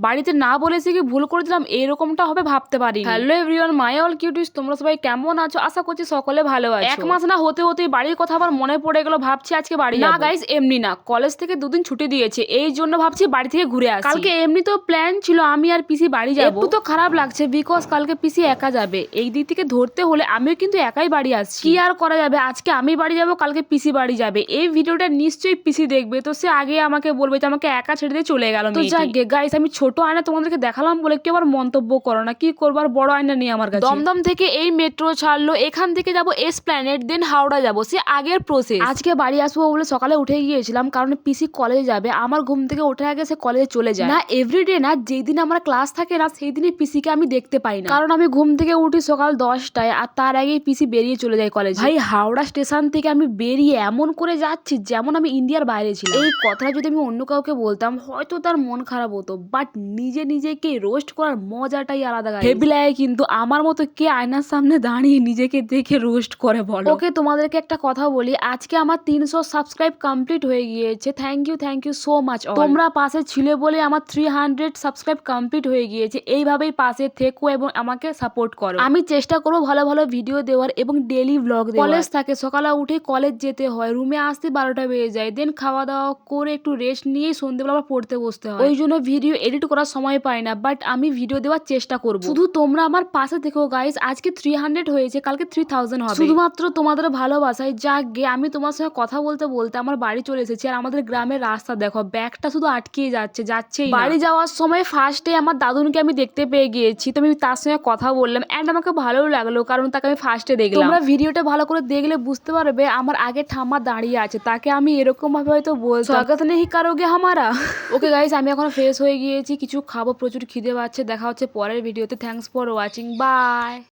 বাড়িতে না বলেছি কি ভুল করে দিলাম, এরকমটা হবে ভাবতে পারি। Hello everyone, my all cuties, তোমরা সবাই কেমন আছো? আশা করছি সকলে ভালো আছো। এক মাস না হতে হতেই বাড়ির কথা আবার মনে পড়ে গেল, ভাবছি আজকে বাড়ি না গাইস, এমনি না, কলেজ থেকে দুদিন ছুটি দিয়েছে, এই জন্য ভাবছি বাড়ি থেকে ঘুরে আসি। কালকে এমনি তো প্ল্যান ছিল আমি আর পিসি বাড়ি যাবো। একটু তো খারাপ লাগছে বিকজ কালকে পিসি একা যাবে, এই দিক থেকে ধরতে হলে আমিও কিন্তু একাই বাড়ি আসছি। কি আর করা যাবে, আজকে আমি বাড়ি যাবো, কালকে পিসি বাড়ি যাবে। এই ভিডিওটা নিশ্চয়ই পিসি দেখবে, তো সে আগে আমাকে বলবে যে আমাকে একা ছেড়ে দিয়ে চলে গেল। তো যাকে গাইস, আমি ছোট আয়না তোমাদেরকে দেখালাম বলে কেউ আবার মন্তব্য করো না, কি করবার, বড় আয়না নিয়ে আমার কাছে। দমদম থেকে এই মেট্রো ছাড়লো, এখান থেকে যাবো এসপ্ল্যানেড, দেন হাওড়া যাবো, সে আগের প্রসেস। আজকে বাড়ি আসবো বলে সকালে উঠে গিয়েছিলাম, কারণ পিসি কলেজে যাবে, আমার ঘুম থেকে ওঠে আগে সে কলেজে চলে যায়। না এভরিডে না, যেই দিন আমার ক্লাস থাকে না সেই দিনে পিসিকে আমি দেখতে পাই না, কারণ আমি ঘুম থেকে উঠি সকাল 10টায়, আর তার আগেই পিসি বেরিয়ে চলে যায় কলেজে। ভাই হাওড়া স্টেশন থেকে আমি বেরিয়ে এমন করে যাচ্ছি যেমন আমি ইন্ডিয়ার বাইরে ছিলাম। এই কথাটা যদি আমি অন্য কাউকে বলতাম হয়তো তার মন খারাপ হতো, বাট নিজে নিজেকে রোস্ট করার মজাটাই আলাদা। হেভি লাগে কিন্তু, আমার মতো কে আয়নার সামনে দাঁড়িয়ে নিজেকে দেখে রোস্ট করে বলো? ওকে, তোমাদেরকে একটা কথা বলি, আজকে আমার 300 সাবস্ক্রাইব কমপ্লিট হয়ে গিয়েছে। Thank you so much. তোমরা পাশে ছিলে বলে আমার 300 সাবস্ক্রাইব কমপ্লিট হয়ে গিয়েছে। এইভাবেই পাশে থেকো এবং আমাকে সাপোর্ট করো। আমি চেষ্টা করবো ভালো ভালো ভিডিও দেওয়ার এবং ডেইলি ব্লগ দেওয়ার। কলেজ থাকে, সকালে উঠে কলেজ যেতে হয়, রুমে আসতে 12টা বেজে যায়, দেন খাওয়া দাওয়া করে একটু রেস্ট নিয়ে সন্ধ্যেবেলা আবার পড়তে বসতে হয়, ওই জন্য ভিডিও এডিট করার সময় পাই না, বাট আমি ভিডিও দেওয়ার চেষ্টা করবো। শুধু তোমরা আমার পাশে থেকো গাইস, আজকে 300 হয়েছে, কালকে 3000 হবে, শুধুমাত্র তোমাদের ভালোবাসায়। যাক গে, আমি তোমার সঙ্গে কথা বলতে বলতে আমার বাড়ি চলে এসেছি, আর আমাদের গ্রামের রাস্তা দেখো, ব্যাগটা শুধু আটকে যাচ্ছেই না। বাড়ি যাওয়ার সময় ফার্স্টে আমার দাদুনকে আমি দেখতে পেয়ে গিয়েছি, তো আমি তার সঙ্গে কথা বললাম, এন্ড আমাকে ভালো লাগলো, কারণ তাকে আমি ফার্স্টে দেখলাম। তোমরা ভিডিওটা ভালো করে দেখলে বুঝতে পারবে আমার আগে ঠাম্মা দাঁড়িয়ে আছে, তাকে আমি এরকম ভাবে হয়তো বলতাম, স্বাগত নেই কারোগে হামারা। ওকে গাইস, আমি এখন ফ্রেশ হয়ে গিয়েছি, কিছু খাবো, প্রচুর খিদে পাচ্ছে। দেখা হচ্ছে পরের ভিডিওতে। Thanks for watching, by.